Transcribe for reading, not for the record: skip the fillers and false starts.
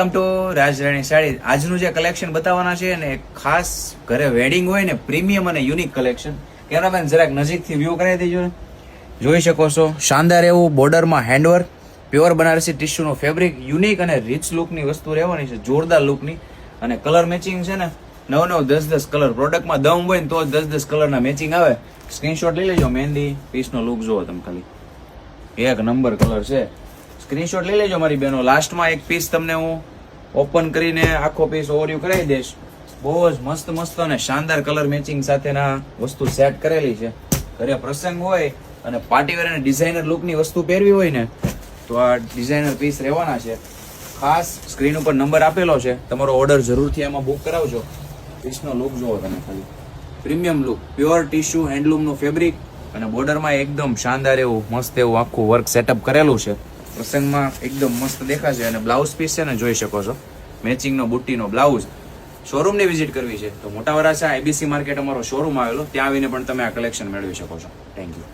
Welcome to રાજરાણી sari. આજનું જે collection બતાવવાના છે ને ખાસ ઘરે વેડિંગ હોય ને પ્રીમિયમ અને યુનિક કલેક્શન. કેમેરામેન જરાક નજીકથી વ્યૂ કરાવી દેજો ને. જોઈ શકો છો શાનદાર એવું બોર્ડરમાં હેન્ડવર્ક, પ્યોર બનારસી ટીશ્યુનો ફેબ્રિક, યુનિક અને રીચ લુકની વસ્તુ રહેવાની છે, જોરદાર લુકની. અને કલર મેચિંગ છે ને 9 10 કલર. પ્રોડક્ટમાં દમ હોય ને તો 10 કલરના મેચિંગ આવે. સ્ક્રીનશોટ લઈ લેજો. મહેંદી પીસનો લુક જુઓ તમે ખાલી, એક નંબર કલર છે. સ્ક્રીનશોટ લઈ લેજો મારી બહેનો. લાસ્ટમાં એક પીસ તમને હું ઓપન કરીને આખો પીસ ઓવરવ્યુ કરાવી દઈશ. બહુ જ મસ્ત મસ્ત અને શાનદાર કલર મેચિંગ સાથેના વસ્તુ સેટ કરેલી છે. ઘરે પ્રસંગ હોય અને પાર્ટીવેર અને ડિઝાઇનર લુકની વસ્તુ પહેરવી હોય ને તો આ ડિઝાઇનર પીસ રહેવાના છે. ખાસ સ્ક્રીન ઉપર નંબર આપેલો છે, તમારો ઓર્ડર જરૂરથી એમાં બુક કરાવજો. પીસનો લુક જુઓ તમે ખાલી, પ્રીમિયમ લુક, પ્યોર ટીશ્યુ હેન્ડલૂમનું ફેબ્રિક અને બોર્ડરમાં એકદમ શાનદાર એવું મસ્ત એવું આખું વર્ક સેટઅપ કરેલું છે. પ્રસંગમાં એકદમ મસ્ત દેખાશે. અને બ્લાઉઝ પીસ છે ને જોઈ શકો છો, મેચિંગનો બુટ્ટીનો બ્લાઉઝ. શોરૂમની વિઝિટ કરવી છે તો મોટા વરાછા IBC માર્કેટ અમારો શોરૂમ આવેલો, ત્યાં આવીને પણ તમે આ કલેક્શન મેળવી શકો છો. Thank you.